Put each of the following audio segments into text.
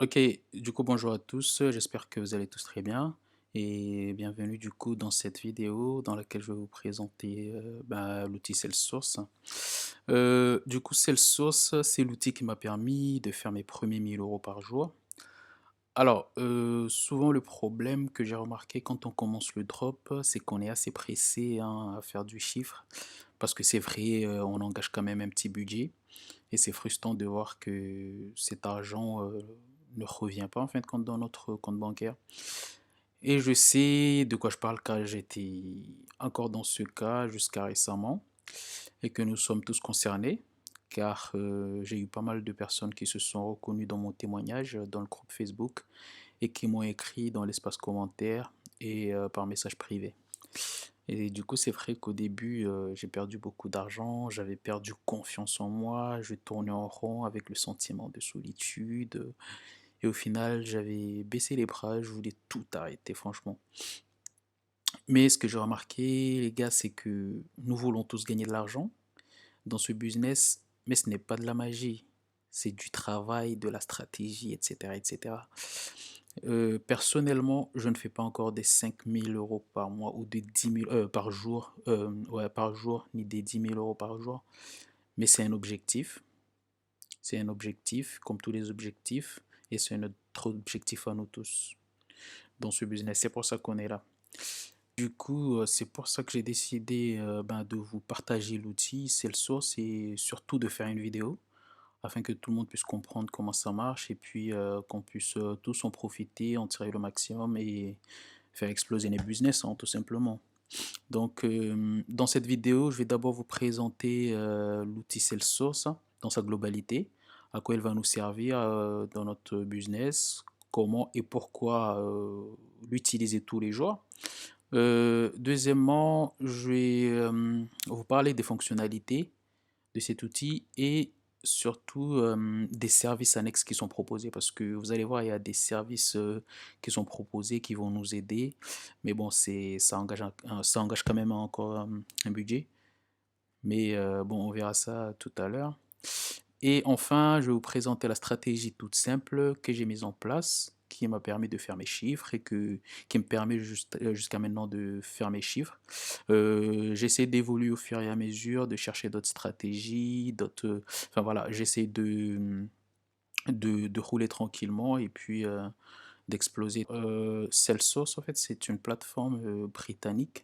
Ok, du coup bonjour à tous, j'espère que vous allez tous très bien et bienvenue du coup dans cette vidéo dans laquelle je vais vous présenter l'outil Salesforce. Du coup Salesforce, c'est l'outil qui m'a permis de faire mes premiers 1000 € par jour. Alors, souvent le problème que j'ai remarqué quand on commence le drop, c'est qu'on est assez pressé hein, à faire du chiffre parce que c'est vrai, on engage quand même un petit budget. Et c'est frustrant de voir que cet argent, ne revient pas en fin de compte dans notre compte bancaire. Et je sais de quoi je parle car j'étais encore dans ce cas jusqu'à récemment et que nous sommes tous concernés car j'ai eu pas mal de personnes qui se sont reconnues dans mon témoignage dans le groupe Facebook et qui m'ont écrit dans l'espace commentaire et par message privé. Et du coup, c'est vrai qu'au début, j'ai perdu beaucoup d'argent, j'avais perdu confiance en moi, je tournais en rond avec le sentiment de solitude, et au final, j'avais baissé les bras, je voulais tout arrêter franchement. Mais ce que j'ai remarqué, les gars, c'est que nous voulons tous gagner de l'argent dans ce business, mais ce n'est pas de la magie. C'est du travail, de la stratégie, etc., etc. Personnellement, je ne fais pas encore des 5 000 € par mois ou des 10 000 par jour, ouais, par jour, ni des 10 000 € par jour. Mais c'est un objectif. C'est un objectif, comme tous les objectifs, et c'est notre objectif à nous tous dans ce business. C'est pour ça qu'on est là. Du coup, c'est pour ça que j'ai décidé de vous partager l'outil Salesforce et surtout de faire une vidéo afin que tout le monde puisse comprendre comment ça marche et puis qu'on puisse tous en profiter, en tirer le maximum et faire exploser les business, hein, tout simplement. Donc, dans cette vidéo, je vais d'abord vous présenter l'outil Salesforce hein, dans sa globalité, à quoi il va nous servir dans notre business, comment et pourquoi l'utiliser tous les jours. Deuxièmement, je vais vous parler des fonctionnalités de cet outil et surtout des services annexes qui sont proposés parce que vous allez voir, il y a des services qui sont proposés qui vont nous aider. Mais bon, ça engage quand même encore un budget. Mais bon, on verra ça tout à l'heure. Et enfin, je vais vous présenter la stratégie toute simple que j'ai mise en place, qui m'a permis de faire mes chiffres et qui me permet jusqu'à maintenant de faire mes chiffres. J'essaie d'évoluer au fur et à mesure, de chercher d'autres stratégies, enfin voilà, j'essaie de rouler tranquillement et puis d'exploser. Salesforce, en fait, c'est une plateforme britannique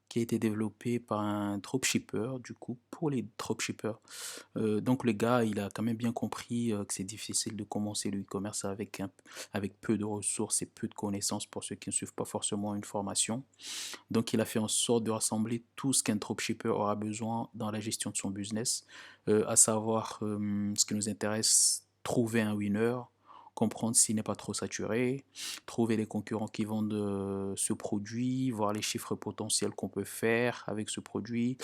qui a été développée par un dropshipper, du coup, pour les dropshippers. Donc le gars, il a quand même bien compris que c'est difficile de commencer le e-commerce avec peu de ressources et peu de connaissances pour ceux qui ne suivent pas forcément une formation. Donc il a fait en sorte de rassembler tout ce qu'un dropshipper aura besoin dans la gestion de son business, à savoir ce qui nous intéresse, trouver un winner, comprendre s'il n'est pas trop saturé, trouver les concurrents qui vendent ce produit, voir les chiffres potentiels qu'on peut faire avec ce produit,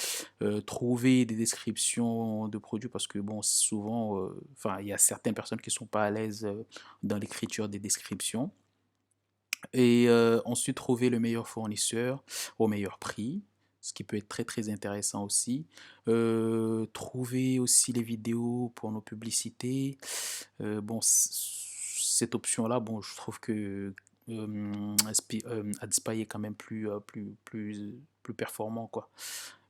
trouver des descriptions de produits parce que bon, souvent, enfin, il y a certaines personnes qui sont pas à l'aise dans l'écriture des descriptions. Et ensuite, trouver le meilleur fournisseur au meilleur prix, ce qui peut être très très intéressant aussi. Trouver aussi les vidéos pour nos publicités. Bon, cette option-là, bon, je trouve que Adspy est quand même plus performant, quoi.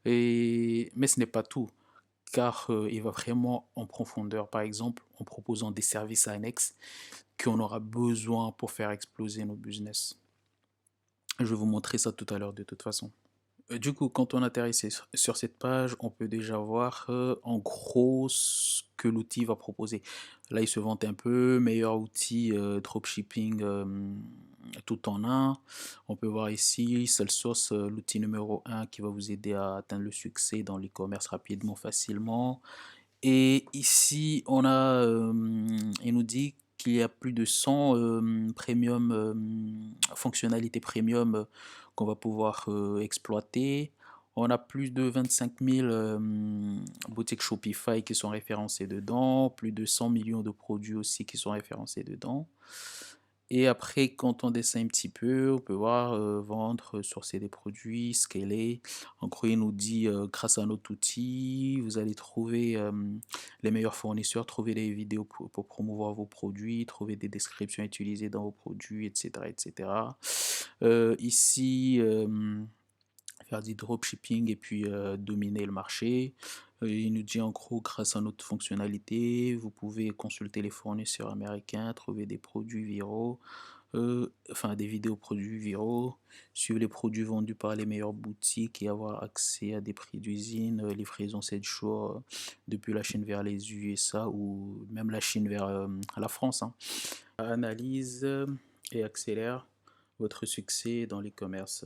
Mais ce n'est pas tout, car il va vraiment en profondeur, par exemple, en proposant des services annexes qu'on aura besoin pour faire exploser nos business. Je vais vous montrer ça tout à l'heure de toute façon. Du coup, quand on atterrit sur cette page, on peut déjà voir en gros ce que l'outil va proposer. Là, il se vante un peu, meilleur outil dropshipping tout en un. On peut voir ici, Salesforce, l'outil numéro un qui va vous aider à atteindre le succès dans l'e-commerce rapidement, facilement. Et ici, il nous dit qu'il y a plus de 100 premium, fonctionnalités premium qu'on va pouvoir exploiter. On a plus de 25 000 boutiques Shopify qui sont référencées dedans, plus de 100 millions de produits aussi qui sont référencés dedans. Et après, quand on descend un petit peu, on peut voir vendre, sourcer des produits, scaler. En gros, il nous dit grâce à notre outil, vous allez trouver les meilleurs fournisseurs, trouver des vidéos pour promouvoir vos produits, trouver des descriptions utilisées dans vos produits, etc., etc. Ici, faire du dropshipping et puis dominer le marché. Il nous dit en gros, grâce à notre fonctionnalité, vous pouvez consulter les fournisseurs américains, trouver des produits viraux, enfin des vidéos produits viraux, suivre les produits vendus par les meilleures boutiques et avoir accès à des prix d'usine, livraison 7 jours depuis la Chine vers les USA ou même la Chine vers la France, hein. Analyse et accélère votre succès dans l'e-commerce.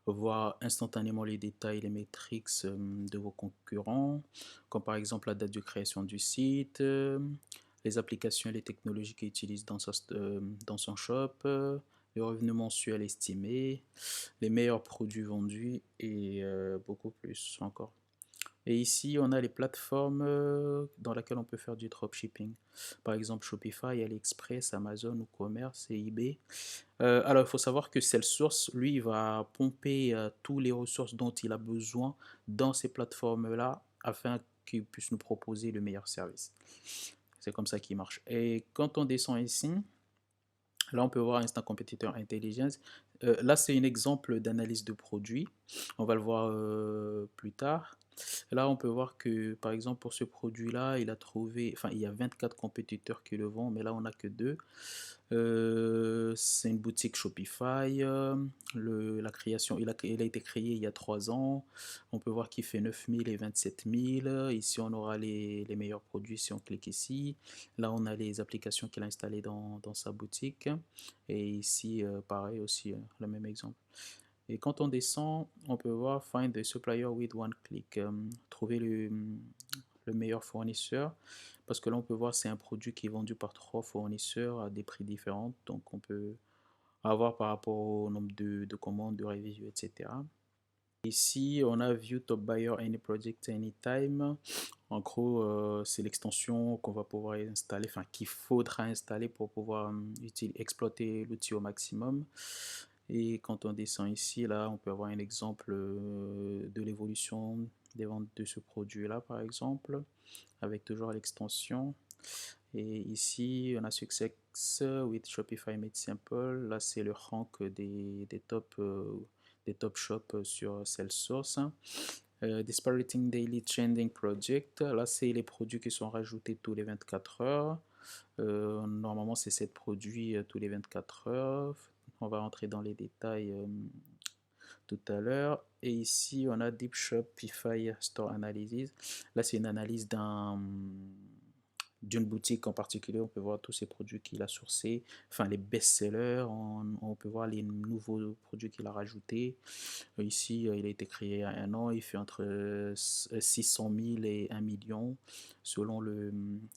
Voir instantanément les détails, les métriques de vos concurrents, comme par exemple la date de création du site, les applications et les technologies qu'il utilise dans son shop, les revenus mensuels estimés, les meilleurs produits vendus et beaucoup plus encore. Et ici, on a les plateformes dans lesquelles on peut faire du dropshipping. Par exemple, Shopify, AliExpress, Amazon, WooCommerce et eBay. Alors, il faut savoir que Salesforce, lui, il va pomper toutes les ressources dont il a besoin dans ces plateformes-là afin qu'il puisse nous proposer le meilleur service. C'est comme ça qu'il marche. Et quand on descend ici, là, on peut voir Instant Competitor Intelligence. Là, c'est un exemple d'analyse de produit. On va le voir plus tard. Là, on peut voir que, par exemple, pour ce produit-là, il a trouvé, enfin, il y a 24 compétiteurs qui le vendent, mais là, on n'a que deux. C'est une boutique Shopify. La création, il a été créé il y a 3 ans. On peut voir qu'il fait 9000 et 27000. Ici, on aura les meilleurs produits si on clique ici. Là, on a les applications qu'il a installées dans sa boutique. Et ici, pareil aussi, le même exemple. Et quand on descend, on peut voir Find the supplier with one click. Trouver le meilleur fournisseur. Parce que là, on peut voir c'est un produit qui est vendu par 3 fournisseurs à des prix différents. Donc, on peut avoir par rapport au nombre de commandes, de reviews, etc. Ici, on a View Top Buyer Any Project Anytime. En gros, c'est l'extension qu'on va pouvoir installer, enfin qu'il faudra installer pour pouvoir exploiter l'outil au maximum. Et quand on descend ici, là, on peut avoir un exemple de l'évolution des ventes de ce produit-là, par exemple, avec toujours l'extension. Et ici, on a Success with Shopify Made Simple. Là, c'est le rank des top shops sur Salesforce. Disparating Daily Trending Project. Là, c'est les produits qui sont rajoutés tous les 24 heures. Normalement, c'est 7 produits tous les 24 heures. On va rentrer dans les détails tout à l'heure. Et ici, on a Deep Shopify Store Analysis. Là, c'est une analyse d'une boutique en particulier. On peut voir tous ces produits qu'il a sourcés, enfin les best-sellers. On peut voir les nouveaux produits qu'il a rajoutés. Ici, il a été créé il y a 1 an. Il fait entre 600 000 et 1 million selon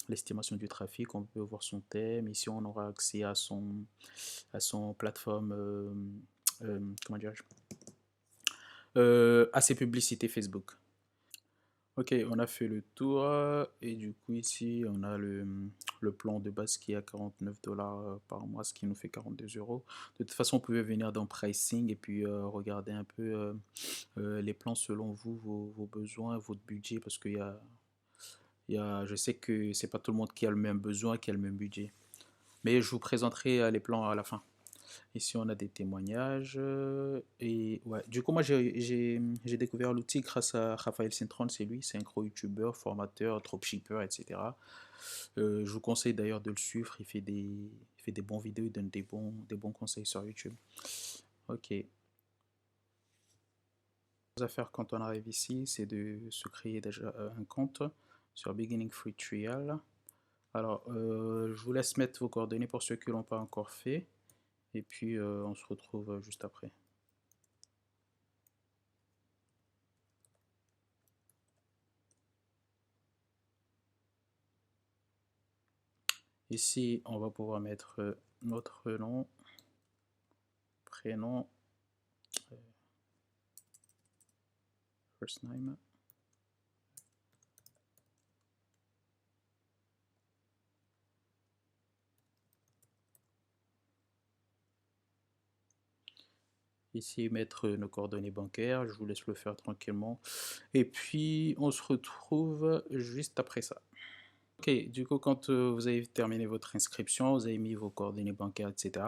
l'estimation du trafic. On peut voir son thème. Ici, on aura accès à son plateforme. Comment dirais-je, à ses publicités Facebook. Ok, on a fait le tour et du coup ici on a le plan de base qui est à 49 dollars par mois, ce qui nous fait 42 euros. De toute façon, vous pouvez venir dans Pricing et puis regarder un peu les plans selon vous, vos besoins, votre budget, parce je sais que c'est pas tout le monde qui a le même besoin, qui a le même budget. Mais je vous présenterai les plans à la fin. Ici, on a des témoignages. Et ouais, du coup, moi, j'ai découvert l'outil grâce à Raphaël Cintron. C'est lui, c'est un gros youtubeur, formateur, dropshipper, etc. Je vous conseille d'ailleurs de le suivre. Il fait des bons vidéos, il donne des bons conseils sur YouTube. Ok. À faire quand on arrive ici, c'est de se créer déjà un compte sur Beginning Free Trial. Alors, je vous laisse mettre vos coordonnées pour ceux qui ne l'ont pas encore fait. Et puis, on se retrouve juste après. Ici, on va pouvoir mettre notre nom, prénom, first name. ici mettre nos coordonnées bancaires. Je vous laisse le faire tranquillement. Et puis, on se retrouve juste après ça. Ok, du coup, quand vous avez terminé votre inscription, vous avez mis vos coordonnées bancaires, etc.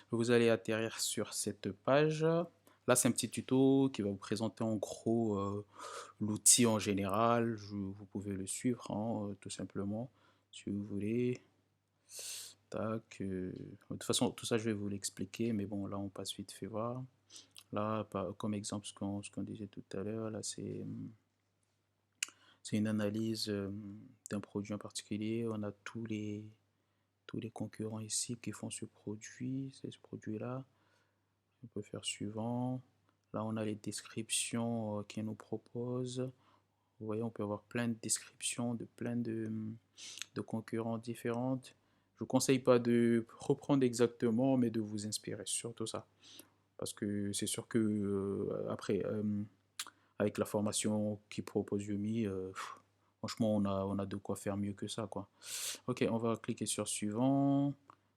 Vous allez atterrir sur cette page. Là, c'est un petit tuto qui va vous présenter en gros l'outil en général. Vous pouvez le suivre, hein, tout simplement, si vous voulez. Tac. De toute façon, tout ça, je vais vous l'expliquer, mais bon, là, on passe vite fait voir. Là, comme exemple, ce qu'on disait tout à l'heure, là, c'est une analyse d'un produit en particulier. On a tous les concurrents ici qui font ce produit, c'est ce produit-là. On peut faire suivant. Là, on a les descriptions qu'ils nous proposent. Vous voyez, on peut avoir plein de descriptions de de concurrents différentes. Je ne vous conseille pas de reprendre exactement, mais de vous inspirer sur tout ça. Parce que c'est sûr que après, avec la formation qui propose Yumi, franchement, on a de quoi faire mieux que ça, quoi. Ok, on va cliquer sur suivant.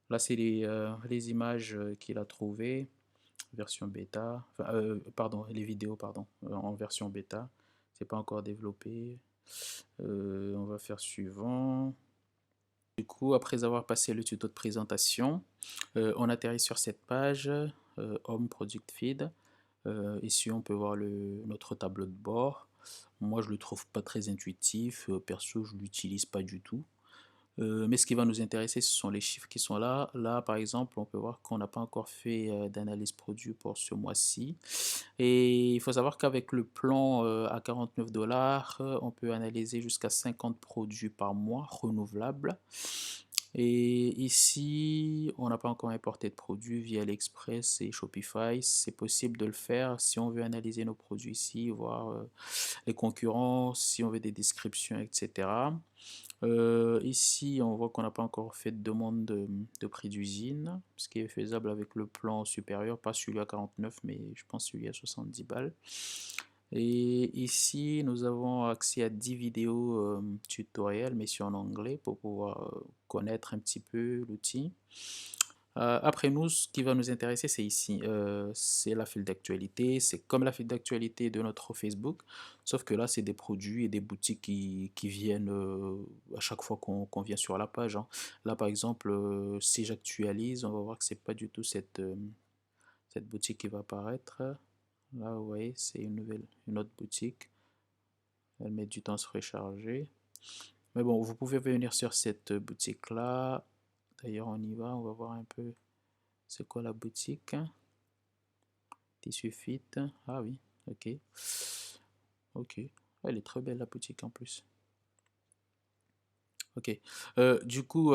Là, c'est les images qu'il a trouvées, version bêta. Enfin, pardon, les vidéos, pardon, en version bêta. C'est pas encore développé. On va faire suivant. Du coup, après avoir passé le tuto de présentation, on atterrit sur cette page, Home Product Feed. Ici, on peut voir notre tableau de bord. Moi, je le trouve pas très intuitif. Perso, je l'utilise pas du tout. Mais ce qui va nous intéresser, ce sont les chiffres qui sont là. Là, par exemple, on peut voir qu'on n'a pas encore fait d'analyse produit pour ce mois-ci. Et il faut savoir qu'avec le plan à 49 $, on peut analyser jusqu'à 50 produits par mois renouvelables. Et ici, on n'a pas encore importé de produits via AliExpress et Shopify. C'est possible de le faire si on veut analyser nos produits ici, voir les concurrents, si on veut des descriptions, etc. Ici, on voit qu'on n'a pas encore fait de demande de prix d'usine, ce qui est faisable avec le plan supérieur, pas celui à 49, mais je pense celui à 70 balles. Et ici, nous avons accès à 10 vidéos tutoriels, mais c'est en anglais pour pouvoir connaître un petit peu l'outil. Après nous, ce qui va nous intéresser, c'est ici. C'est la file d'actualité. C'est comme la file d'actualité de notre Facebook, sauf que là, c'est des produits et des boutiques qui viennent à chaque fois qu'on vient sur la page, hein. Là, par exemple, si j'actualise, on va voir que c'est pas du tout cette boutique qui va apparaître. Là, vous voyez, c'est une autre boutique. Elle met du temps à se recharger. Mais bon, vous pouvez venir sur cette boutique-là. D'ailleurs, on y va, on va voir un peu c'est quoi la boutique. Tissu Fit. Ah oui, ok. Ok. Elle est très belle la boutique en plus. Ok. Du coup,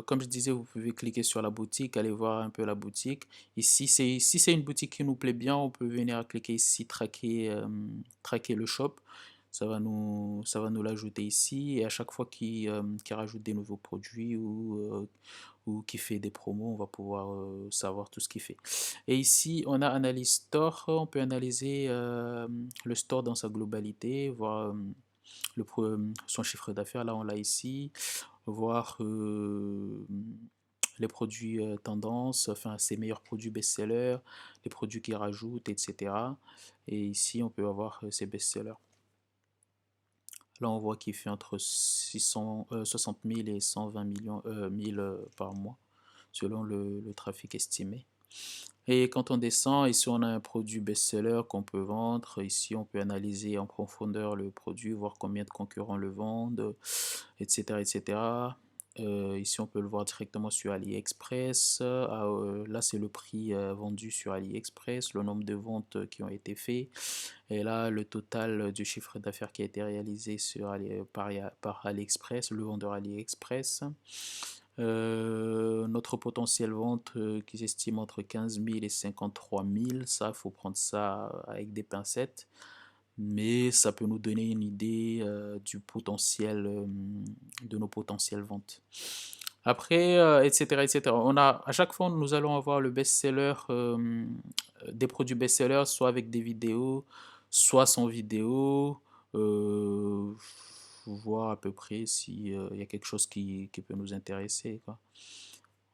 comme je disais, vous pouvez cliquer sur la boutique, aller voir un peu la boutique. Ici, si c'est une boutique qui nous plaît bien, on peut venir cliquer ici, traquer le shop. Ça va nous l'ajouter ici. Et à chaque fois qu'il rajoute des nouveaux produits ou qui fait des promos, on va pouvoir savoir tout ce qu'il fait. Et ici, on a Analyse Store. On peut analyser le store dans sa globalité, voir son chiffre d'affaires. Là, on l'a ici. Voir les produits tendances, enfin ses meilleurs produits best-sellers, les produits qu'il rajoute, etc. Et ici, on peut avoir ses best-sellers. Là, on voit qu'il fait entre 60 000 et 120 000 par mois, selon le trafic estimé. Et quand on descend, ici on a un produit best-seller qu'on peut vendre. Ici, on peut analyser en profondeur le produit, voir combien de concurrents le vendent, etc. etc. Ici, on peut le voir directement sur AliExpress. Là, c'est le prix vendu sur AliExpress, le nombre de ventes qui ont été faites. Et là, le total du chiffre d'affaires qui a été réalisé par AliExpress, le vendeur AliExpress. Notre potentiel vente qui s'estime entre 15 000 et 53 000, ça, il faut prendre ça avec des pincettes. Mais ça peut nous donner une idée du potentiel, de nos potentielles ventes. Après, etc., etc. À chaque fois, nous allons avoir le best-seller, des produits best-sellers, soit avec des vidéos, soit sans vidéo. Voir à peu près s'il y a quelque chose qui peut nous intéresser, quoi.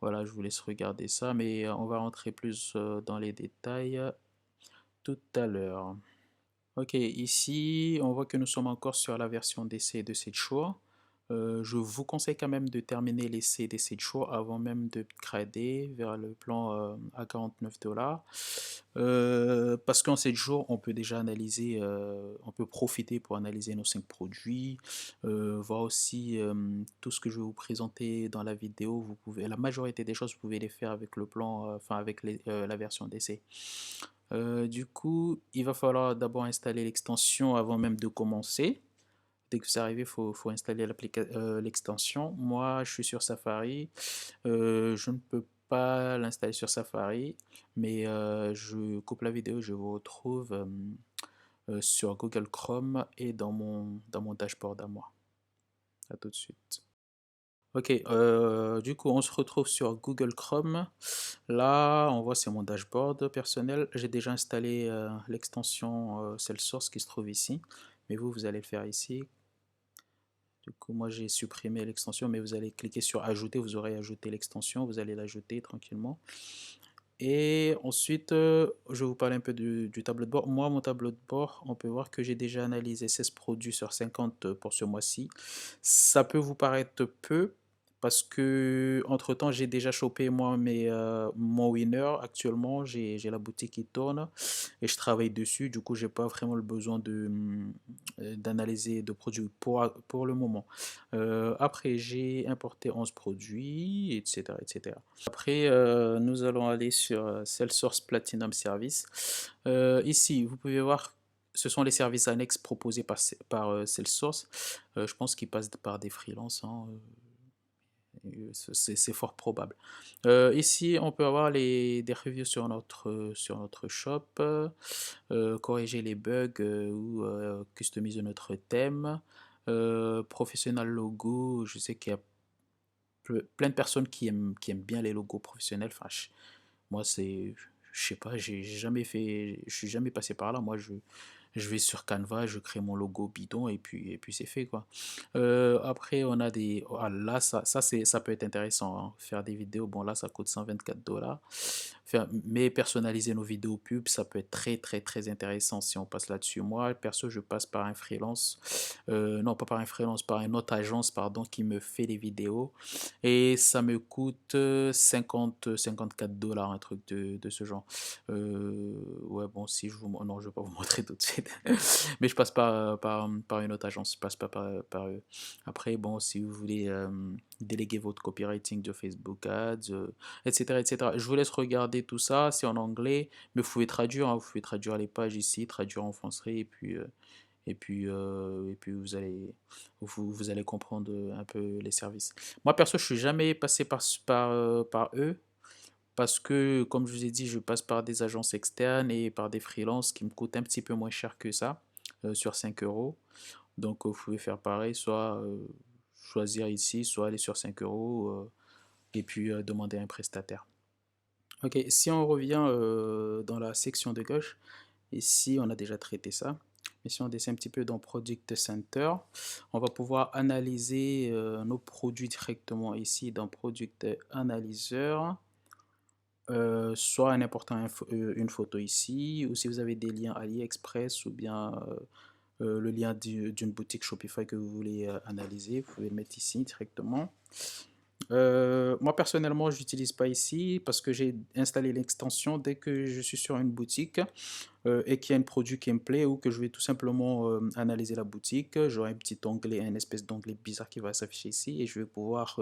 Voilà, je vous laisse regarder ça, mais on va rentrer plus dans les détails. tout à l'heure. Ok, ici, on voit que nous sommes encore sur la version d'essai de Sage. Je vous conseille quand même de terminer l'essai des Sage avant même de grader vers le plan à 49 $. Parce qu'en 7 jours, on peut déjà analyser, on peut profiter pour analyser nos 5 produits, voir aussi tout ce que je vais vous présenter dans la vidéo. Vous pouvez, la majorité des choses, vous pouvez les faire avec le plan, enfin avec la version d'essai. Du coup, il va falloir d'abord installer l'extension avant même de commencer. Dès que vous arrivez, faut installer l'extension. Moi, je suis sur Safari. Je ne peux pas l'installer sur Safari, mais je coupe la vidéo, je vous retrouve sur Google Chrome et dans mon dashboard à moi. À tout de suite. Ok, du coup, on se retrouve sur Google Chrome. Là, on voit c'est mon dashboard personnel. J'ai déjà installé l'extension Salesforce qui se trouve ici, mais vous allez le faire ici. Du coup, moi j'ai supprimé l'extension, mais vous allez cliquer sur ajouter, vous aurez ajouté l'extension, vous allez l'ajouter tranquillement. Et ensuite, je vais vous parler un peu du tableau de bord. Moi, mon tableau de bord, on peut voir que j'ai déjà analysé 16 produits sur 50 pour ce mois-ci. Ça peut vous paraître peu parce que entre-temps, j'ai déjà chopé moi mon winner. Actuellement, j'ai la boutique qui tourne et je travaille dessus. Du coup, j'ai pas vraiment le besoin d'analyser de produits pour le moment. Après, j'ai importé 11 produits, etc., etc. Après, nous allons aller sur Salesforce Platinum Service. Ici, vous pouvez voir, ce sont les services annexes proposés par Salesforce. Je pense qu'ils passent par des freelances, hein, c'est fort probable. Ici, on peut avoir des reviews sur notre shop, corriger les bugs ou customiser notre thème. Professional logo, je sais qu'il y a plein de personnes qui aiment bien les logos professionnels. Enfin, moi, je sais pas, j'ai jamais fait, je suis jamais passé par là. Moi, je vais sur Canva, je crée mon logo bidon et puis c'est fait quoi. Après, on a des, ah, là, ça peut être intéressant, hein. Faire des vidéos, bon là, ça coûte 124 $. Mais personnaliser nos vidéos pubs, ça peut être très intéressant si on passe là-dessus. Moi, perso, je passe par un freelance, non pas par un freelance, par une autre agence, pardon, qui me fait les vidéos et ça me coûte 54 $, un truc de ce genre. Ouais, bon, si je vous, non, je vais pas vous montrer tout de suite, mais je passe par une autre agence, je passe pas par eux. Après, bon, si vous voulez déléguer votre copywriting de Facebook Ads, etc., etc. Je vous laisse regarder tout ça, c'est en anglais, mais vous pouvez traduire, hein, vous pouvez traduire les pages ici, traduire en français, et puis vous allez comprendre un peu les services. Moi, perso, je suis jamais passé par eux, parce que, comme je vous ai dit, je passe par des agences externes et par des freelances qui me coûtent un petit peu moins cher que ça, sur 5 euros. Donc, vous pouvez faire pareil, soit choisir ici, soit aller sur 5 euros et puis demander un prestataire. Ok, si on revient dans la section de gauche, ici on a déjà traité ça. Mais si on descend un petit peu dans Product Center, on va pouvoir analyser nos produits directement ici dans Product Analyzer. Soit en important une photo ici, ou si vous avez des liens AliExpress ou bien le lien d'une boutique Shopify que vous voulez analyser, vous pouvez le mettre ici directement. Moi personnellement, je n'utilise pas ici parce que j'ai installé l'extension dès que je suis sur une boutique et qu'il y a un produit qui me plaît ou que je vais tout simplement analyser la boutique. J'aurai un petit onglet, un espèce d'onglet bizarre qui va s'afficher ici et je vais pouvoir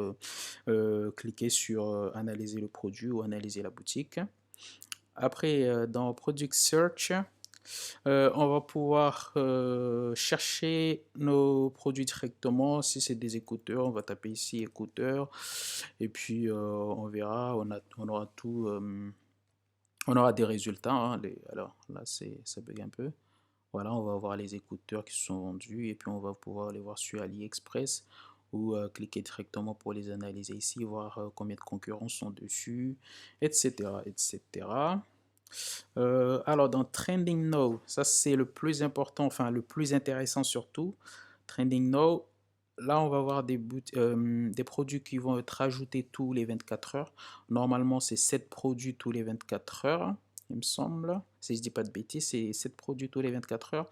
cliquer sur analyser le produit ou analyser la boutique. Après, dans Product Search, on va pouvoir chercher nos produits directement. Si c'est des écouteurs, on va taper ici écouteurs et puis on verra, on aura tout, on aura des résultats, hein. Alors là, ça bug un peu. Voilà, on va voir les écouteurs qui sont vendus et puis on va pouvoir les voir sur AliExpress ou cliquer directement pour les analyser ici, voir combien de concurrents sont dessus, etc., etc. Alors dans Trending Now, ça c'est le plus important, enfin le plus intéressant surtout. Trending Now, là on va voir des produits qui vont être ajoutés tous les 24 heures. Normalement c'est 7 produits tous les 24 heures. il me semble. Si je dis pas de bêtises, c'est 7 produits tous les 24 heures.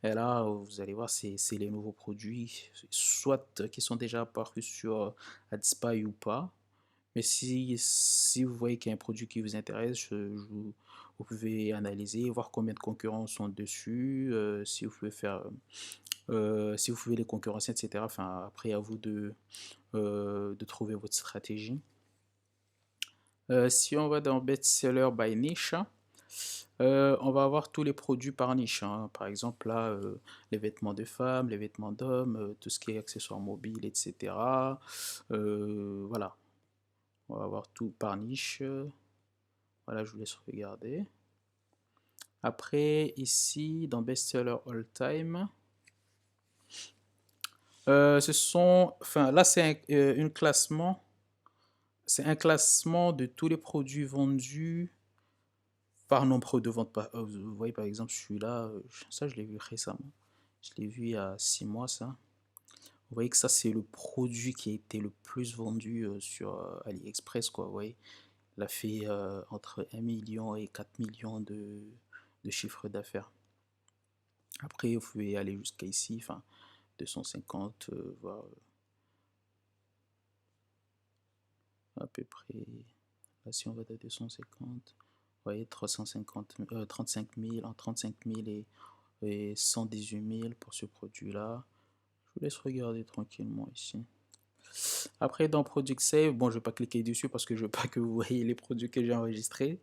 Et là, vous allez voir, c'est les nouveaux produits, soit qui sont déjà apparus sur AdSpy ou pas. Mais si vous voyez qu'il y a un produit qui vous intéresse, vous pouvez analyser, voir combien de concurrents sont dessus, si vous pouvez faire, si vous pouvez les concurrencer, etc. Enfin, après, à vous de trouver votre stratégie. Si on va dans Bestseller by niche, on va avoir tous les produits par niche, hein. Par exemple, là, les vêtements de femmes, les vêtements d'hommes, tout ce qui est accessoires mobiles, etc. Voilà, on va avoir tout par niche. Voilà, je vous laisse regarder. Après, ici, dans Bestseller All Time, enfin, là, c'est un classement. C'est un classement de tous les produits vendus par nombre de ventes. Vous voyez, par exemple, celui-là, ça, je l'ai vu récemment. Je l'ai vu il y a 6 mois, ça. Vous voyez que ça, c'est le produit qui a été le plus vendu sur AliExpress, quoi. Vous voyez, il a fait entre 1 million et 4 millions de chiffre d'affaires. Après, vous pouvez aller jusqu'à ici, enfin, 250, voire à peu près. Là, si on va à 250, vous voyez, 35 000, entre 35 000 et 118 000 pour ce produit-là. Je vous laisse regarder tranquillement ici. Après, dans Product Save, bon, je ne vais pas cliquer dessus parce que je ne veux pas que vous voyez les produits que j'ai enregistrés.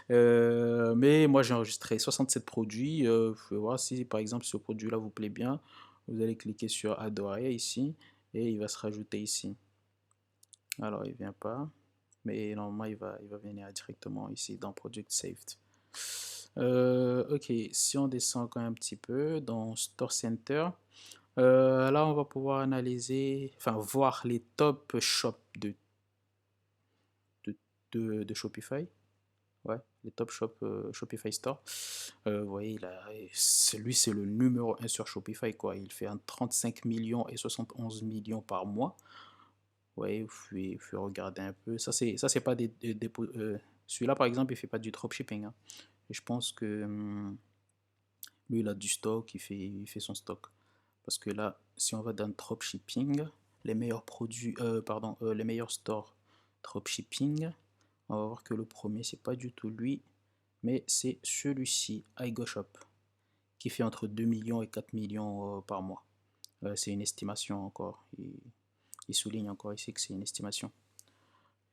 Mais moi, j'ai enregistré 67 produits. Vous pouvez voir si, par exemple, ce produit-là vous plaît bien. Vous allez cliquer sur Adorer ici et il va se rajouter ici. Alors, il ne vient pas, mais normalement, il va venir directement ici dans Product Saved. Ok, si on descend quand même un petit peu dans Store Center, là, on va pouvoir analyser, enfin, voir les top shops de Shopify. Ouais, les top shops Shopify Store. Vous voyez, lui, c'est le numéro 1 sur Shopify, quoi. Il fait un 35 millions et 71 millions par mois. Vous voyez, vous pouvez regarder un peu. Ça, c'est pas celui-là, par exemple, il fait pas du dropshipping, hein. Et je pense que lui, il a du stock, il fait son stock. Parce que là, si on va dans dropshipping, les meilleurs produits, les meilleurs stores dropshipping, on va voir que le premier, c'est pas du tout lui, mais c'est celui-ci, iGoShop, qui fait entre 2 millions et 4 millions par mois. C'est une estimation encore. Il souligne encore ici que c'est une estimation.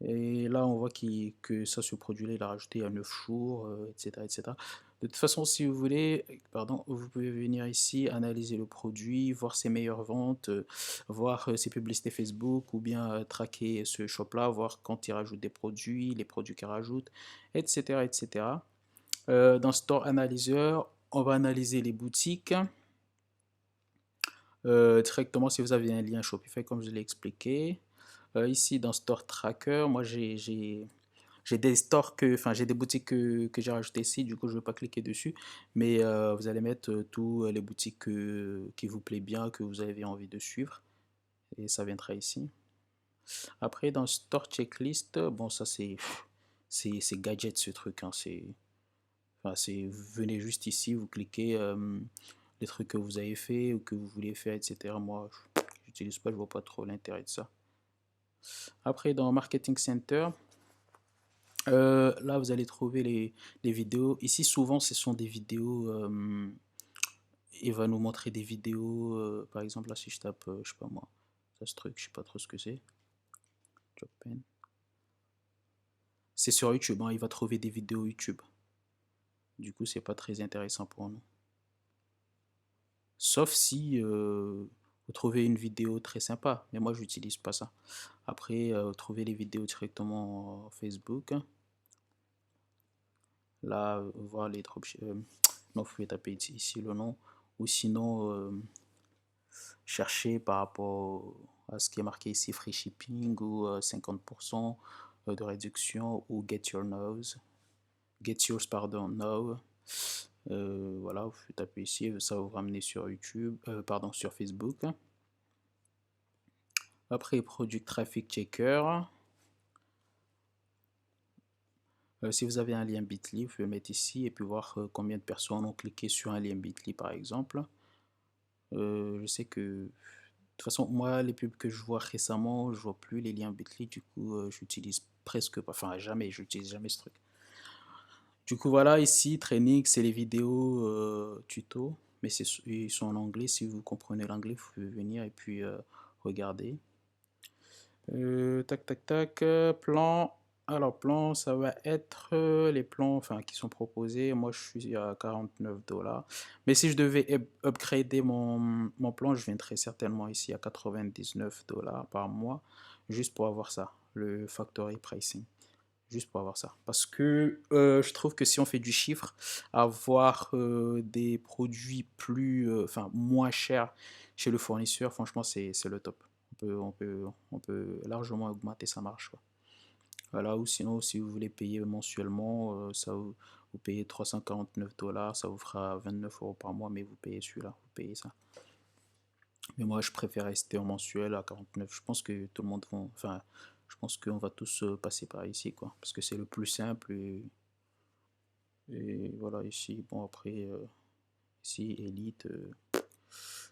Et là, on voit que ça, ce produit-là, il a rajouté à 9 jours, etc., etc. De toute façon, si vous voulez, pardon, vous pouvez venir ici, analyser le produit, voir ses meilleures ventes, voir ses publicités Facebook, ou bien traquer ce shop-là, voir quand il rajoute des produits, les produits qu'il rajoute, etc., etc. Dans Store Analyzer, on va analyser les boutiques. Directement si vous avez un lien Shopify comme je l'ai expliqué. Ici dans Store Tracker, moi j'ai des stores enfin j'ai des boutiques que j'ai rajoutées ici, du coup je ne vais pas cliquer dessus, mais vous allez mettre tous les boutiques qui vous plaît bien, que vous avez envie de suivre, et ça viendra ici. Après dans Store Checklist, bon ça c'est gadget ce truc, hein, enfin, vous venez juste ici, vous cliquez les trucs que vous avez fait ou que vous voulez faire, etc. Moi, j'utilise pas, je vois pas trop l'intérêt de ça. Après, dans Marketing Center, là, vous allez trouver les vidéos. Ici, souvent, ce sont des vidéos. Il va nous montrer des vidéos. Par exemple, là, si je tape, je sais pas moi, ça ce truc, je sais pas trop ce que c'est. C'est sur YouTube, hein, il va trouver des vidéos YouTube. Du coup, c'est pas très intéressant pour nous. Sauf si vous trouvez une vidéo très sympa, mais moi, je n'utilise pas ça. Après, trouver les vidéos directement Facebook. Là, voir les dropships. Non, vous pouvez taper ici le nom. Ou sinon, chercher par rapport à ce qui est marqué ici, free shipping ou 50% de réduction ou get yours, pardon, now. Voilà, vous pouvez taper ici, ça va vous ramener sur YouTube, pardon, sur Facebook. Après, Product Traffic Checker. Si vous avez un lien Bitly, vous pouvez le mettre ici et puis voir combien de personnes ont cliqué sur un lien Bitly par exemple. Je sais que de toute façon, moi, les pubs que je vois récemment, je vois plus les liens Bitly, du coup, j'utilise presque pas, enfin jamais, j'utilise jamais ce truc. Du coup, voilà, ici, training, c'est les vidéos tuto, mais ils sont en anglais. Si vous comprenez l'anglais, vous pouvez venir et puis regarder. Tac, tac, tac, plan. Alors, plan, ça va être les plans enfin, qui sont proposés. Moi, je suis à 49 $. Mais si je devais upgrader mon plan, je viendrais certainement ici à 99 $ par mois, juste pour avoir ça, le factory pricing. Juste pour avoir ça. Parce que je trouve que si on fait du chiffre, avoir des produits enfin, moins chers chez le fournisseur, franchement, c'est le top. On peut largement augmenter sa marge, quoi. Voilà, ou sinon, si vous voulez payer mensuellement, vous payez 349 $, ça vous fera 29 € par mois, mais vous payez celui-là, vous payez ça. Mais moi, je préfère rester en mensuel à 49. Je pense que tout le monde va, enfin, je pense qu'on va tous passer par ici, quoi, parce que c'est le plus simple et voilà, ici, bon, après, ici, Elite,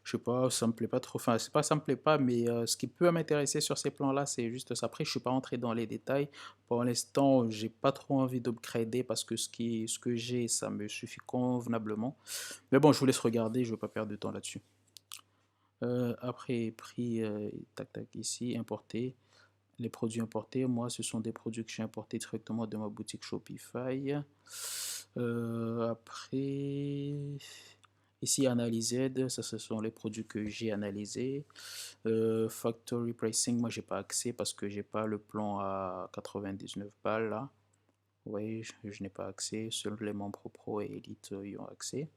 je sais pas, ça me plaît pas trop. Enfin, c'est pas ça me plaît pas, mais ce qui peut m'intéresser sur ces plans-là, c'est juste ça. Après, je suis pas entré dans les détails. Pour l'instant, j'ai pas trop envie d'upgrader parce que ce que j'ai, ça me suffit convenablement. Mais bon, je vous laisse regarder, je veux pas perdre de temps là-dessus. Après, prix, tac tac, ici, importer. Les produits importés, moi, ce sont des produits que j'ai importés directement de ma boutique Shopify. Après, ici, analyser, ça, ce sont les produits que j'ai analysés. Factory pricing, moi, j'ai pas accès parce que j'ai pas le plan à 99 balles là. Oui, je n'ai pas accès. Seuls les membres pro et Elite y ont accès.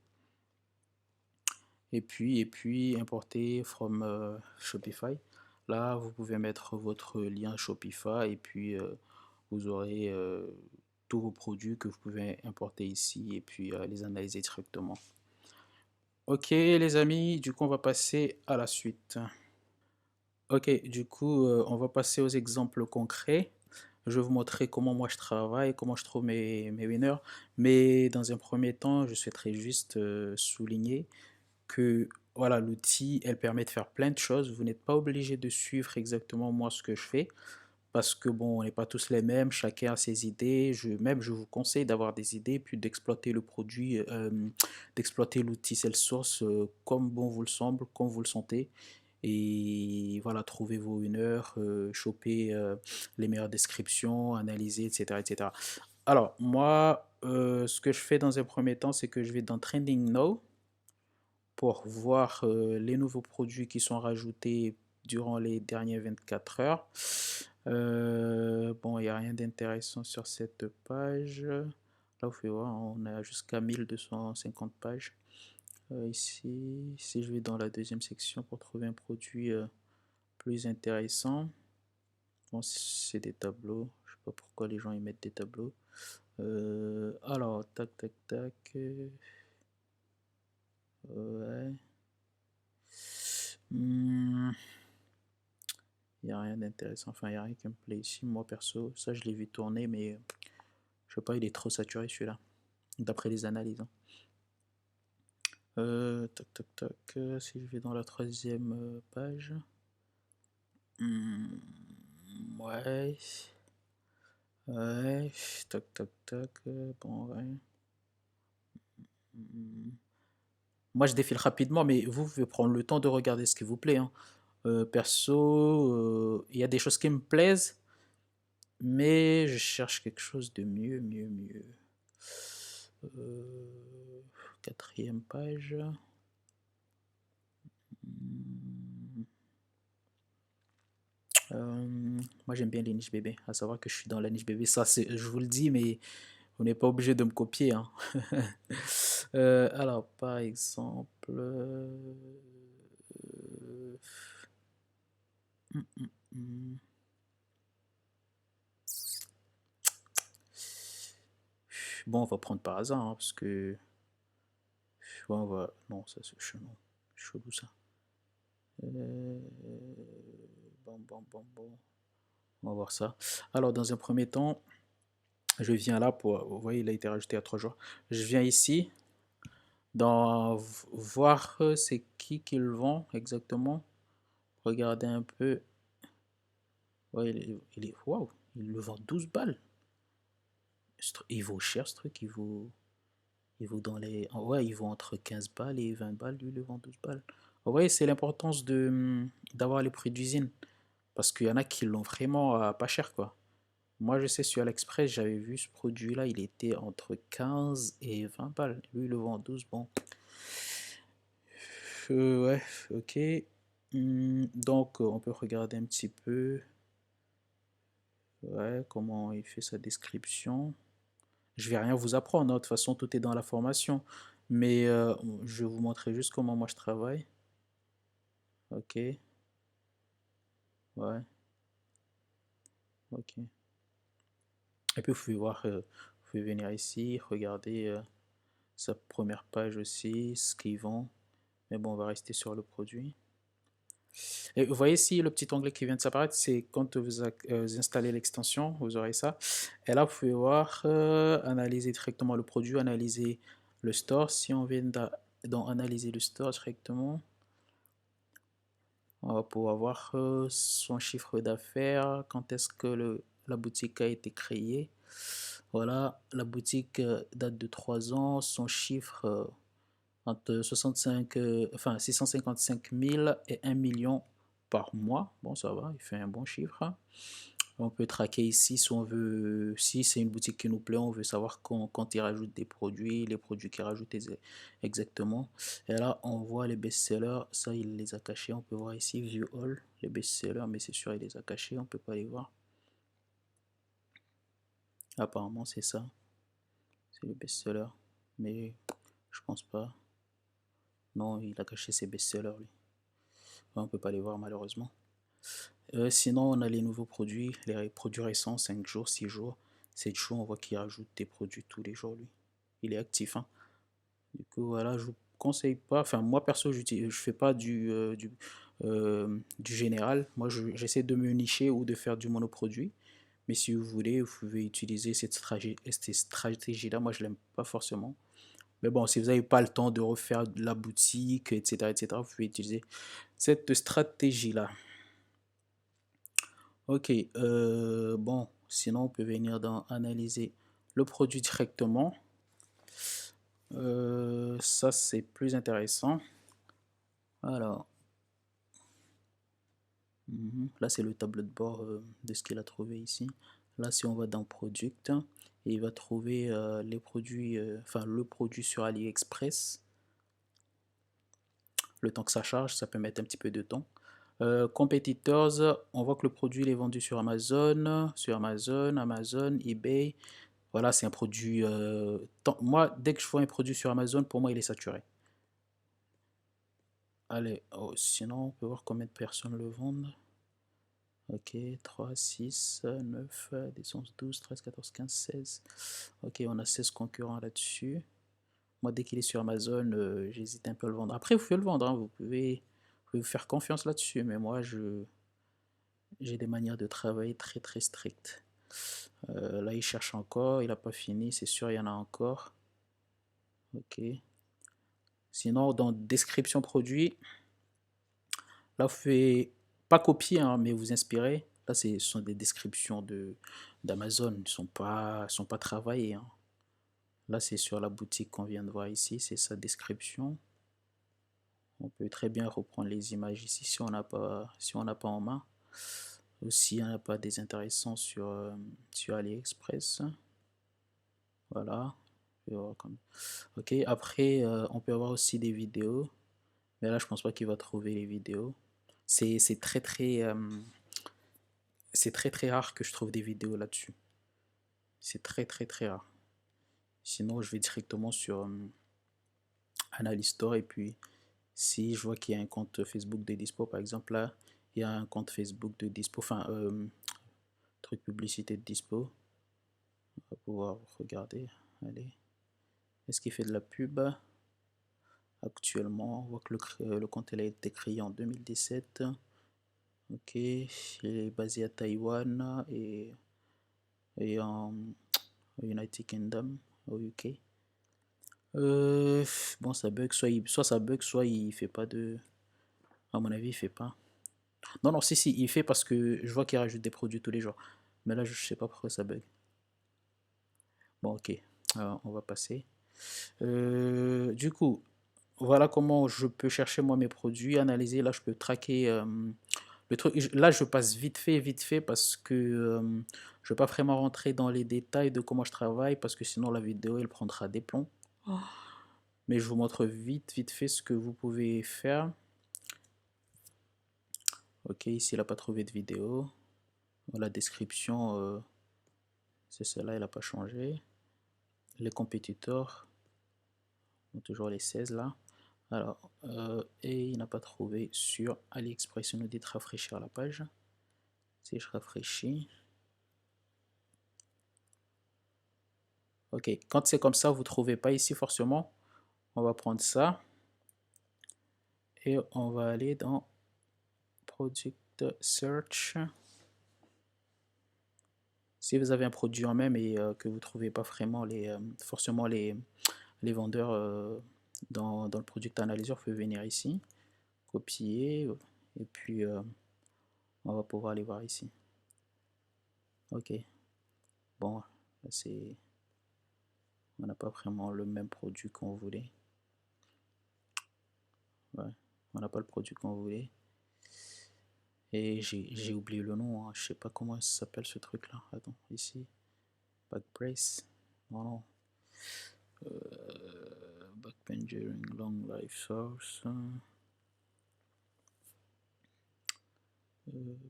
Et puis importer from Shopify. Là, vous pouvez mettre votre lien Shopify et puis vous aurez tous vos produits que vous pouvez importer ici et puis les analyser directement. Ok les amis, du coup on va passer à la suite. Ok, du coup on va passer aux exemples concrets. Je vais vous montrer comment moi je travaille, comment je trouve mes winners. Mais dans un premier temps, je souhaiterais juste souligner que voilà, l'outil, elle permet de faire plein de choses. Vous n'êtes pas obligé de suivre exactement moi ce que je fais parce que bon, on n'est pas tous les mêmes, chacun a ses idées. Même je vous conseille d'avoir des idées puis d'exploiter le produit, d'exploiter l'outil Salesforce comme bon vous le semble, comme vous le sentez. Et voilà, trouver vos winners, choper les meilleures descriptions, analyser, etc., etc. Alors, moi, ce que je fais dans un premier temps, c'est que je vais dans Trending Now pour voir les nouveaux produits qui sont rajoutés durant les dernières 24 heures. Bon, il n'y a rien d'intéressant sur cette page. Là, vous pouvez voir, on a jusqu'à 1250 pages. Ici, si je vais dans la deuxième section pour trouver un produit plus intéressant, bon, c'est des tableaux. Je sais pas pourquoi les gens y mettent des tableaux. Alors, tac, tac, tac. Ouais. Hmm. Il n'y a rien d'intéressant. Enfin, il n'y a rien qui me plaît ici. Moi, perso, ça, je l'ai vu tourner, mais je sais pas, il est trop saturé celui-là. D'après les analyses, hein. Tac, tac, tac. Si je vais dans la troisième page. Hmm, ouais. Ouais. Tac, tac, tac. Bon, ouais. Hmm. Moi, je défile rapidement, mais vous pouvez prendre le temps de regarder ce qui vous plaît, hein. Perso, il y a des choses qui me plaisent, mais je cherche quelque chose de mieux, mieux, mieux. Quatrième page. Hmm. Moi j'aime bien les niches bébés, à savoir que je suis dans la niche bébé. Ça, je vous le dis, mais vous n'êtes pas obligé de me copier, hein. Alors, par exemple, hum, hum, hum. Bon, on va prendre par hasard, hein, parce que ouais, on va. Non, ça c'est chelou. Chelou ça. Euh, Bon, bon, bon, bon. On va voir ça. Alors, dans un premier temps, Je viens là pour, vous voyez, il a été rajouté il y a 3 jours. Je viens ici dans voir c'est qui le vend exactement. Regardez un peu. Ouais, waouh, il le vend 12 balles. Il vaut cher ce truc, il vaut dans les, ouais, il vaut entre 15 balles et 20 balles, lui il le vend 12 balles. Vous voyez, c'est l'importance d'avoir les prix d'usine parce qu'il y en a qui l'ont vraiment pas cher quoi. Moi je sais sur AliExpress, j'avais vu ce produit là, il était entre 15 et 20 balles. Lui il le vend 12, bon. Ouais, ok. Donc on peut regarder un petit peu, ouais, comment il fait sa description. Je vais rien vous apprendre, hein, de toute façon tout est dans la formation. Mais je vais vous montrer juste comment moi je travaille. Ok, ouais, ok. Et puis vous pouvez voir, vous pouvez venir ici, regarder sa première page aussi, ce qu'ils vendent. Mais bon, on va rester sur le produit. Et vous voyez ici le petit onglet qui vient de s'apparaître, c'est quand vous installez l'extension, vous aurez ça. Et là, vous pouvez voir, analyser directement le produit, analyser le store. Si on vient dans analyser le store directement, on va pouvoir voir son chiffre d'affaires, quand est-ce que la boutique a été créée. Voilà, la boutique date de 3 ans, son chiffre entre 65, enfin 655 000 et 1 million par mois. Bon, ça va, il fait un bon chiffre. On peut traquer ici si on veut, si c'est une boutique qui nous plaît, on veut savoir quand il rajoute des produits, les produits qu'il rajoute exactement. Et là, on voit les best-sellers, ça il les a cachés. On peut voir ici View All, les best-sellers, mais c'est sûr il les a cachés, on peut pas les voir. Apparemment c'est ça, c'est le best-seller, mais je pense pas. Non, il a caché ses best-sellers lui. On peut pas les voir malheureusement. Sinon, on a les nouveaux produits, les produits récents, 5 jours, 6 jours, 7 jours, on voit qu'il rajoute des produits tous les jours, lui. Il est actif, hein. Du coup, voilà, je vous conseille pas, enfin, moi perso, je fais pas du général. Moi, j'essaie de me nicher ou de faire du monoproduit. Mais si vous voulez, vous pouvez utiliser cette stratégie-là. Moi, je l'aime pas forcément. Mais bon, si vous n'avez pas le temps de refaire la boutique, etc., vous pouvez utiliser cette stratégie-là. Ok, bon, sinon on peut venir dans analyser le produit directement. Ça c'est plus intéressant. Alors, là c'est le tableau de bord de ce qu'il a trouvé ici. Là si on va dans Product, et il va trouver les produits, enfin le produit sur AliExpress. Le temps que ça charge, ça peut mettre un petit peu de temps. Competitors, on voit que le produit il est vendu sur Amazon, Amazon, eBay. Voilà, c'est un produit. Moi, dès que je vois un produit sur Amazon, pour moi, il est saturé. Allez, oh, sinon, on peut voir combien de personnes le vendent. Ok, 3, 6, 9, 10, 11, 12, 13, 14, 15, 16. Ok, on a 16 concurrents là-dessus. Moi, dès qu'il est sur Amazon, j'hésite un peu à le vendre. Après, vous pouvez le vendre, hein, vous pouvez vous faire confiance là-dessus. Mais moi, j'ai des manières de travailler très très strictes. Là, il cherche encore, il n'a pas fini, c'est sûr, il y en a encore. Ok. Sinon, dans description produit, là, vous pouvez pas copier, hein, mais vous inspirer. Là, ce sont des descriptions d'Amazon, ils sont pas travaillées, hein. Là, c'est sur la boutique qu'on vient de voir ici, c'est sa description. On peut très bien reprendre les images ici si on n'a pas, si on n'a pas en main. Aussi, il n'y en a pas des intéressants sur AliExpress. Voilà. Ok, après, on peut avoir aussi des vidéos. Mais là, je pense pas qu'il va trouver les vidéos. C'est très très c'est très très rare que je trouve des vidéos là-dessus. C'est très très très rare. Sinon, je vais directement sur Analyse Store et puis si je vois qu'il y a un compte Facebook de dispo, par exemple là, il y a un compte Facebook de dispo, enfin truc publicité de dispo. On va pouvoir regarder. Allez, est-ce qu'il fait de la pub? Actuellement, on voit que le compte a été créé en 2017. Ok, il est basé à Taïwan et en, au United Kingdom, au UK. Bon, ça bug, soit ça bug, soit il fait pas de... À mon avis, il fait pas. Non, non, si, il fait parce que je vois qu'il rajoute des produits tous les jours. Mais là, je sais pas pourquoi ça bug. Bon, ok, on va passer. Du coup, voilà comment je peux chercher moi mes produits, analyser. Là, je peux traquer le truc. Là, je passe vite fait, parce que je ne vais pas vraiment rentrer dans les détails de comment je travaille parce que sinon la vidéo elle prendra des plombs. Mais je vous montre vite fait ce que vous pouvez faire. Ok, ici il n'a pas trouvé de vidéo. La description, c'est celle-là, elle n'a pas changé. Les compétiteurs, toujours les 16 là. Alors, et il n'a pas trouvé sur AliExpress. Il nous dit de rafraîchir la page. Si je rafraîchis. Ok, quand c'est comme ça, vous ne trouvez pas ici forcément. On va prendre ça. Et on va aller dans Product Search. Si vous avez un produit en même et que vous ne trouvez pas vraiment forcément les vendeurs dans le Product Analyzer, vous pouvez venir ici, copier, et puis on va pouvoir aller voir ici. Ok, bon, on n'a pas vraiment le même produit qu'on voulait. Ouais, on n'a pas le produit qu'on voulait. Et j'ai oublié le nom, hein. Je sais pas comment ça s'appelle ce truc là. Attends, ici, Backbrace. Non, non. Backpain during long life source.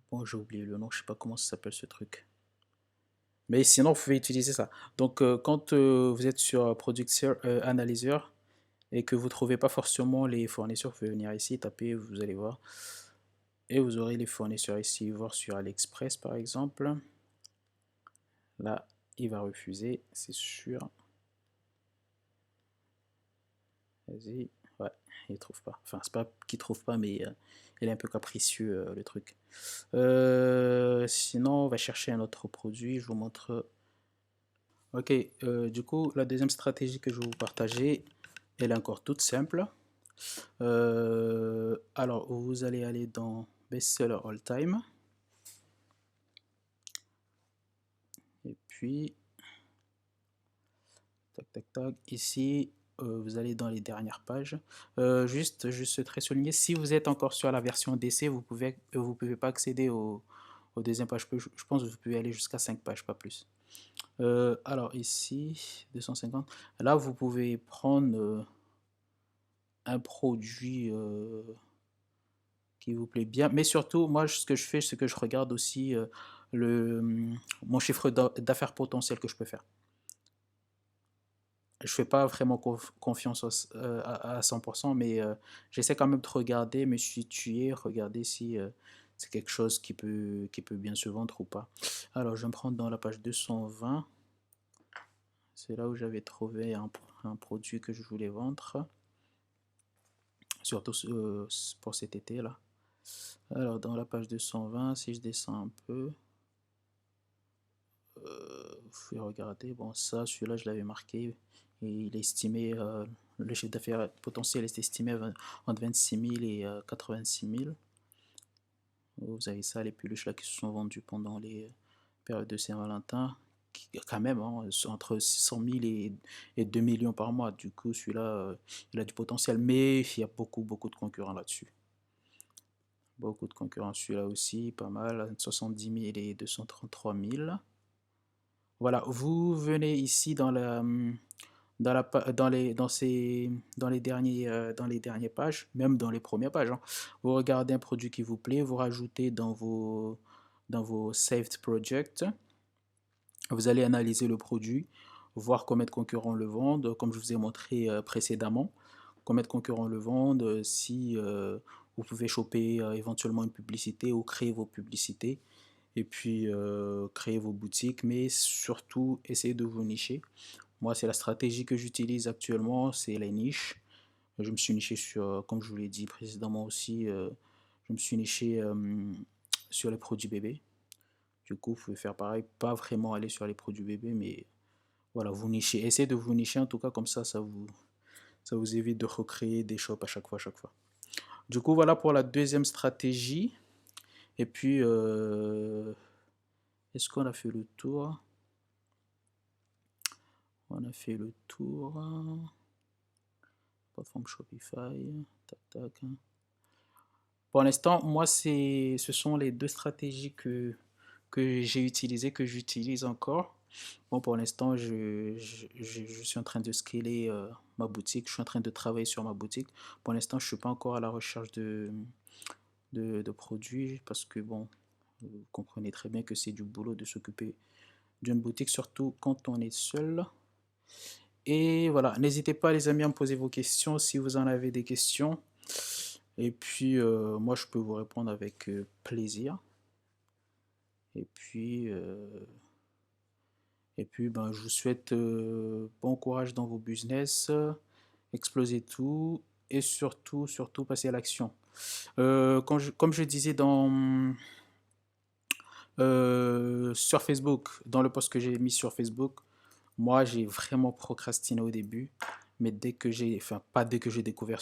Bon, j'ai oublié le nom, je sais pas comment ça s'appelle ce truc. Mais sinon, vous pouvez utiliser ça. Donc, quand vous êtes sur Product Analyzer et que vous ne trouvez pas forcément les fournisseurs, vous pouvez venir ici, taper, vous allez voir. Et vous aurez les fournisseurs ici, voir sur AliExpress par exemple. Là, il va refuser, c'est sûr. Vas-y. Ouais, il trouve pas. Enfin, c'est pas qu'il trouve pas, mais il est un peu capricieux le truc. Sinon, on va chercher un autre produit. Je vous montre. Ok, du coup, la deuxième stratégie que je vais vous partager, elle est encore toute simple. Alors, vous allez aller dans Bestseller All Time. Et puis, tac, ici, vous allez dans les dernières pages. Je souhaiterais souligner, si vous êtes encore sur la version DC, vous pouvez pas accéder aux deuxième page. Je pense que vous pouvez aller jusqu'à 5 pages, pas plus. Alors ici, 250. Là, vous pouvez prendre un produit qui vous plaît bien. Mais surtout, moi, ce que je fais, c'est que je regarde aussi mon chiffre d'affaires potentiel que je peux faire. Je fais pas vraiment confiance à 100%, mais j'essaie quand même de regarder, me situer, regarder si c'est quelque chose qui peut bien se vendre ou pas. Alors, je vais me prendre dans la page 220. C'est là où j'avais trouvé un produit que je voulais vendre, surtout pour cet été là. Alors, dans la page 220, si je descends un peu, vous pouvez regarder. Bon, ça, celui-là, je l'avais marqué. Et il est estimé, le chiffre d'affaires potentiel est estimé entre 26 000 et 86 000. Vous avez ça, les peluches là qui se sont vendues pendant les périodes de Saint-Valentin, quand même, hein, entre 600 000 et 2 millions par mois. Du coup, celui-là, il a du potentiel, mais il y a beaucoup de concurrents là-dessus. Beaucoup de concurrents, celui-là aussi, pas mal, 70 000 et 233 000. Voilà, vous venez ici dans dans les dernières pages, même dans les premières pages, hein. Vous regardez un produit qui vous plaît, vous rajoutez dans vos saved projects. Vous allez analyser le produit, voir combien de concurrents le vendent, comme je vous ai montré précédemment. Combien de concurrents le vendent, si vous pouvez choper éventuellement une publicité ou créer vos publicités. Et puis créer vos boutiques, mais surtout essayer de vous nicher. Moi, c'est la stratégie que j'utilise actuellement, c'est les niches. Je me suis niché sur, comme je vous l'ai dit précédemment aussi, je me suis niché sur les produits bébés. Du coup, vous pouvez faire pareil, pas vraiment aller sur les produits bébés, mais Voilà, vous nichez. Essayez de vous nicher en tout cas, comme ça vous évite de recréer des shops à chaque fois. Du coup, voilà pour la deuxième stratégie. Et puis, est-ce qu'on a fait le tour? On a fait le tour. Plateforme Shopify. Tac, tac. Pour l'instant, moi, ce sont les deux stratégies que j'ai utilisées, que j'utilise encore. Bon, pour l'instant, je suis en train de scaler ma boutique. Je suis en train de travailler sur ma boutique. Pour l'instant, je ne suis pas encore à la recherche de produits parce que, bon, vous comprenez très bien que c'est du boulot de s'occuper d'une boutique, surtout quand on est seul. Et voilà, n'hésitez pas les amis à me poser vos questions si vous en avez des questions. Et puis, moi, je peux vous répondre avec plaisir. Et puis, ben, je vous souhaite bon courage dans vos business, explosez tout et surtout, surtout, passez à l'action. Comme je disais sur Facebook, dans le post que j'ai mis sur Facebook, moi, j'ai vraiment procrastiné au début, mais enfin, pas dès que j'ai découvert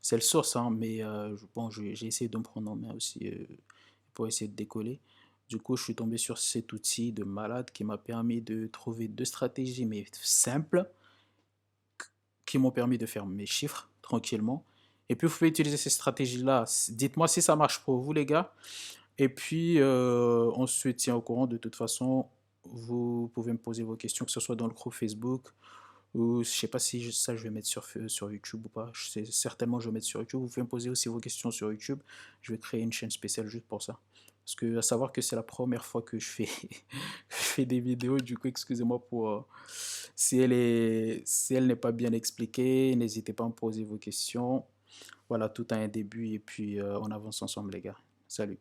c'est le source, hein, mais bon, j'ai essayé de me prendre en main aussi pour essayer de décoller. Du coup, je suis tombé sur cet outil de malade qui m'a permis de trouver deux stratégies, mais simples, qui m'ont permis de faire mes chiffres tranquillement. Et puis, vous pouvez utiliser ces stratégies-là. Dites-moi si ça marche pour vous, les gars. Et puis, on se tient au courant de toute façon. Vous pouvez me poser vos questions, que ce soit dans le groupe Facebook, ou je sais pas si ça je vais mettre sur YouTube ou pas. Certainement je vais mettre sur YouTube. Vous pouvez me poser aussi vos questions sur YouTube. Je vais créer une chaîne spéciale juste pour ça. Parce que à savoir que c'est la première fois que je fais, je fais des vidéos. Du coup, excusez-moi pour si elle n'est pas bien expliquée. N'hésitez pas à me poser vos questions. Voilà, tout a un début et puis on avance ensemble les gars. Salut.